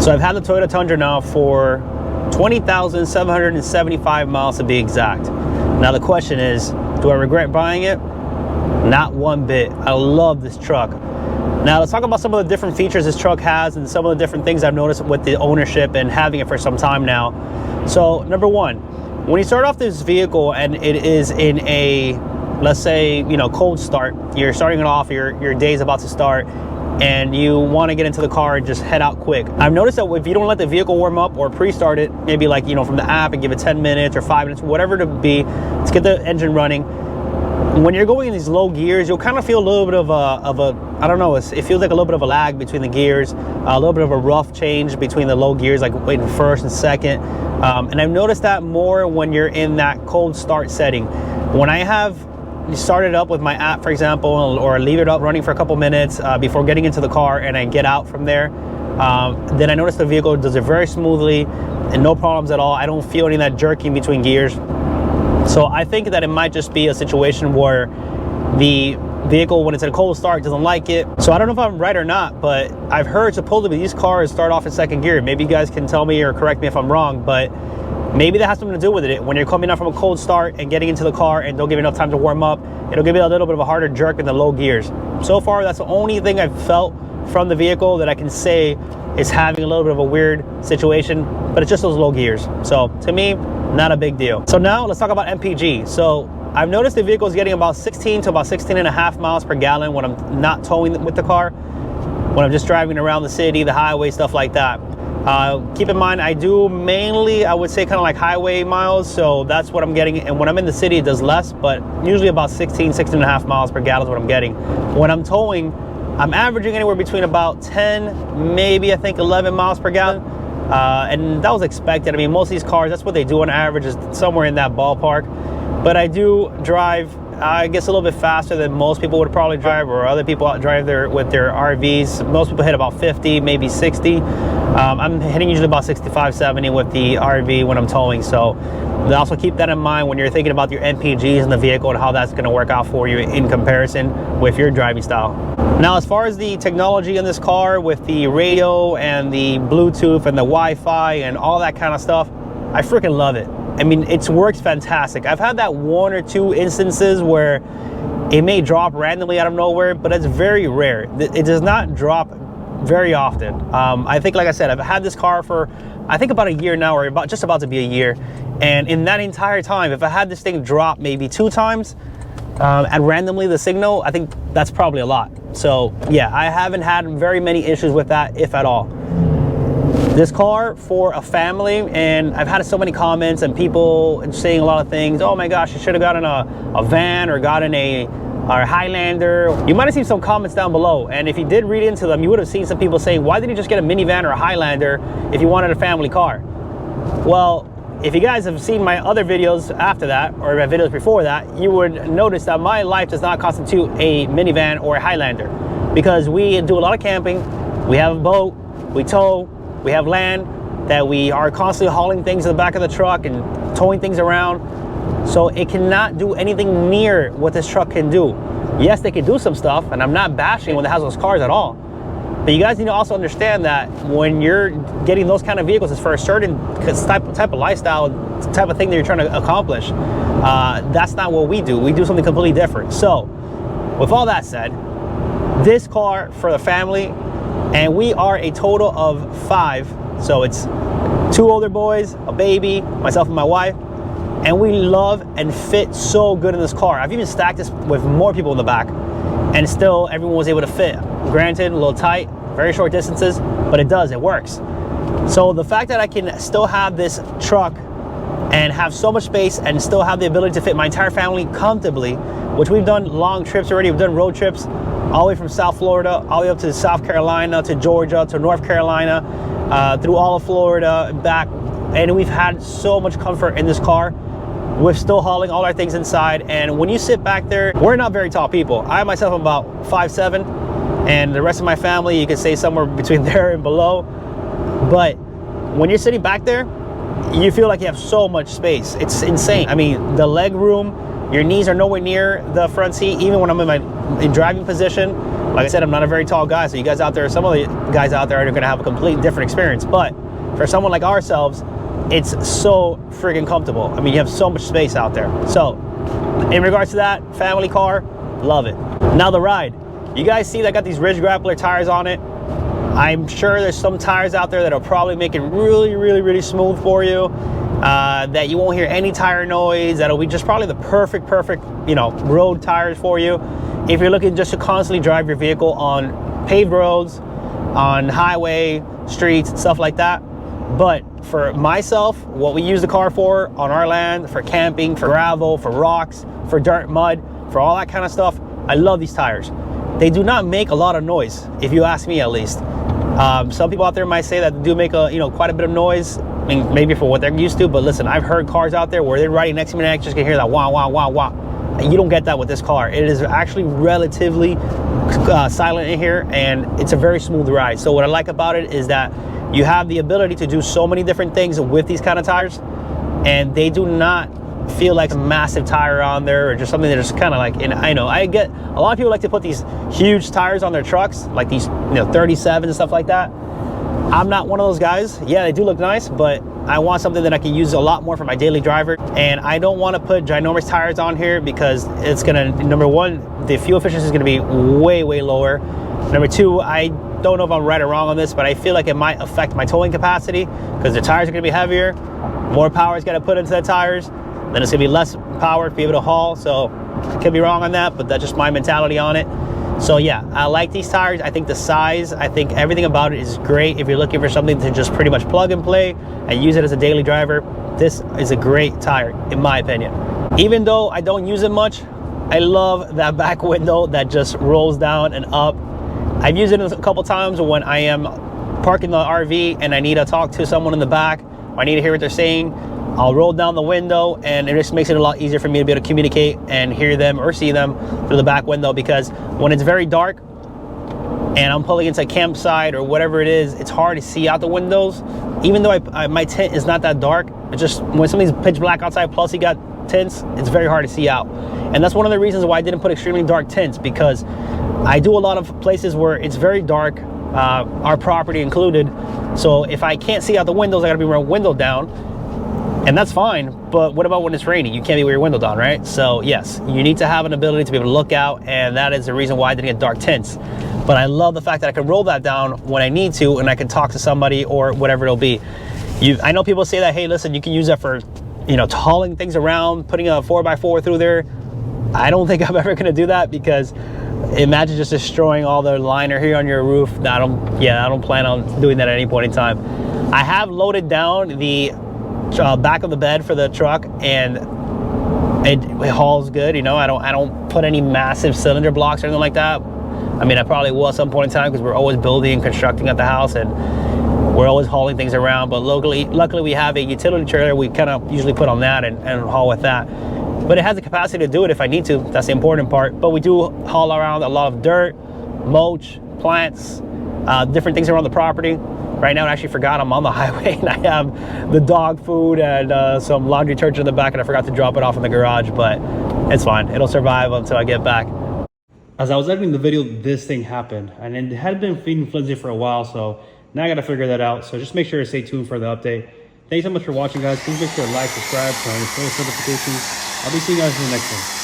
So I've had the Toyota Tundra now for 20,775 miles to be exact. Now the question is, do I regret buying it? Not one bit. I love this truck. Now let's talk about some of the different features this truck has and some of the different things I've noticed with the ownership and having it for some time now. So number one, when you start off this vehicle and it is in a, let's say, you know, cold start, you're starting it off, your day's about to start, and you want to get into the car and just head out quick. I've noticed that if you don't let the vehicle warm up or pre-start it, maybe like, you know, from the app and give it 10 minutes or 5 minutes, whatever it be, to get the engine running, when you're going in these low gears, you'll kind of feel a little bit of a I don't know, it feels like a little bit of a lag between the gears, a little bit of a rough change between the low gears, like waiting first and second. And I've noticed that more when you're in that cold start setting. When I have started up with my app, for example, or leave it up running for a couple minutes before getting into the car and I get out from there, then I notice the vehicle does it very smoothly and no problems at all. I don't feel any of that jerking between gears. So I think that it might just be a situation where the vehicle, when it's in a cold start, doesn't like it. So I don't know if I'm right or not, but I've heard supposedly these cars start off in second gear. Maybe you guys can tell me or correct me if I'm wrong, but maybe that has something to do with it. When you're coming out from a cold start and getting into the car and don't give you enough time to warm up, it'll give you a little bit of a harder jerk in the low gears. So far, that's the only thing I've felt from the vehicle that I can say is having a little bit of a weird situation, but it's just those low gears. So to me, not a big deal. So now let's talk about MPG. So I've noticed the vehicle is getting about 16 to about 16 and a half miles per gallon when I'm not towing with the car, when I'm just driving around the city, the highway, stuff like that. Keep in mind, I do mainly, I would say, kind of like highway miles, so that's what I'm getting. And when I'm in the city, it does less, but usually about 16 and a half miles per gallon is what I'm getting. When I'm towing, I'm averaging anywhere between about 10, maybe I think 11 miles per gallon. And that was expected. I mean, most of these cars, that's what they do on average, is somewhere in that ballpark. But I do drive, I guess, a little bit faster than most people would probably drive, or other people drive with their RVs. Most people hit about 50, maybe 60. I'm hitting usually about 65, 70 with the RV when I'm towing. So also keep that in mind when you're thinking about your MPGs in the vehicle and how that's going to work out for you in comparison with your driving style. Now, as far as the technology in this car with the radio and the Bluetooth and the Wi-Fi and all that kind of stuff, I freaking love it. I mean, it works fantastic. I've had that one or two instances where it may drop randomly out of nowhere, but it's very rare. It does not drop very often. I think, like I said, I've had this car for, I think, about a year now, or just about to be a year. And in that entire time, if I had this thing drop maybe 2 times and randomly the signal, I think that's probably a lot. So yeah, I haven't had very many issues with that, if at all. This car for a family, and I've had so many comments and people saying a lot of things. Oh my gosh, you should have gotten a van or gotten a Highlander. You might have seen some comments down below, and if you did read into them, you would have seen some people saying, why didn't you just get a minivan or a Highlander if you wanted a family car? Well, if you guys have seen my other videos after that, or my videos before that, you would notice that my life does not constitute a minivan or a Highlander, because we do a lot of camping, we have a boat, we tow, we have land that we are constantly hauling things in the back of the truck and towing things around. So it cannot do anything near what this truck can do. Yes, they can do some stuff, and I'm not bashing when it has those cars at all. But you guys need to also understand that when you're getting those kind of vehicles, it's for a certain type of lifestyle, type of thing that you're trying to accomplish. That's not what we do. We do something completely different. So with all that said, this car for the family, and we are a total of 5. So it's 2 older boys, a baby, myself and my wife. And we love and fit so good in this car. I've even stacked this with more people in the back, and still everyone was able to fit. Granted, a little tight, very short distances, but it works. So the fact that I can still have this truck and have so much space and still have the ability to fit my entire family comfortably, which we've done long trips already. We've done road trips all the way from South Florida, all the way up to South Carolina, to Georgia, to North Carolina, through all of Florida and back. And we've had so much comfort in this car. We're still hauling all our things inside. And when you sit back there, we're not very tall people. I myself am about 5'7", and the rest of my family, you could say somewhere between there and below. But when you're sitting back there, you feel like you have so much space. It's insane. I mean, the leg room, your knees are nowhere near the front seat, even when I'm in my driving position. Like I said, I'm not a very tall guy, so you guys out there, some of the guys out there are going to have a completely different experience. But for someone like ourselves, it's so freaking comfortable. I mean, you have so much space out there. So in regards to that, family car, love it. Now the ride. You guys see that I got these RidgeGrappler tires on it. I'm sure there's some tires out there that'll probably make it really, really, really smooth for you. That you won't hear any tire noise. That'll be just probably the perfect, you know, road tires for you. If you're looking just to constantly drive your vehicle on paved roads, on highway, streets, stuff like that. But for myself, what we use the car for on our land, for camping, for gravel, for rocks, for dirt, mud, for all that kind of stuff, I love these tires. They do not make a lot of noise, if you ask me at least. Some people out there might say that they do make quite a bit of noise. I mean, maybe for what they're used to, but listen, I've heard cars out there where they're riding next to me and I just can hear that wah, wah, wah, wah. You don't get that with this car. It is actually relatively silent in here, and it's a very smooth ride. So what I like about it is that you have the ability to do so many different things with these kind of tires, and they do not feel like a massive tire on there or just something that just kind of like, and I know I get a lot of people like to put these huge tires on their trucks, like these 37 and stuff like that. I'm not one of those guys. Yeah, they do look nice, but I want something that I can use a lot more for my daily driver. And I don't want to put ginormous tires on here because it's gonna, number one, the fuel efficiency is gonna be way, way lower. Number two, I don't know if I'm right or wrong on this, but I feel like it might affect my towing capacity because the tires are gonna be heavier, more power is gonna put into the tires, then it's gonna be less power to be able to haul. So I could be wrong on that, but that's just my mentality on it. So yeah, I like these tires. I think the size, I think everything about it is great. If you're looking for something to just pretty much plug and play and use it as a daily driver, this is a great tire, in my opinion. Even though I don't use it much, I love that back window that just rolls down and up. I've used it a couple times when I am parking the RV and I need to talk to someone in the back, or I need to hear what they're saying. I'll roll down the window and it just makes it a lot easier for me to be able to communicate and hear them or see them through the back window, because when it's very dark and I'm pulling into a campsite or whatever it is, it's hard to see out the windows. Even though my tent is not that dark, it's just when something's pitch black outside plus you got tints, it's very hard to see out. And that's one of the reasons why I didn't put extremely dark tints, because I do a lot of places where it's very dark, our property included. So if I can't see out the windows, I gotta be with my window down. And that's fine, but what about when it's raining? You can't be with your window down, right? So yes, you need to have an ability to be able to look out, and that is the reason why I didn't get dark tints. But I love the fact that I can roll that down when I need to, and I can talk to somebody or whatever it'll be. I know people say that, hey, listen, you can use that for, hauling things around, putting a 4x4 through there. I don't think I'm ever gonna do that, because imagine just destroying all the liner here on your roof. I don't plan on doing that at any point in time. I have loaded down the back of the bed for the truck, and it hauls good. I don't put any massive cylinder blocks or anything like that. I mean, I probably will at some point in time, because we're always building and constructing at the house, and we're always hauling things around. But luckily we have a utility trailer we kind of usually put on that and haul with that. But it has the capacity to do it if I need to. That's the important part. But we do haul around a lot of dirt, mulch, plants, different things around the property. Right now, I actually forgot I'm on the highway, and I have the dog food and some laundry detergent in the back, and I forgot to drop it off in the garage, but it's fine. It'll survive until I get back. As I was editing the video, this thing happened, and it had been feeding Flimsy for a while, so now I got to figure that out. So just make sure to stay tuned for the update. Thanks so much for watching, guys. Please make sure to like, subscribe, turn on post notifications. I'll be seeing you guys in the next one.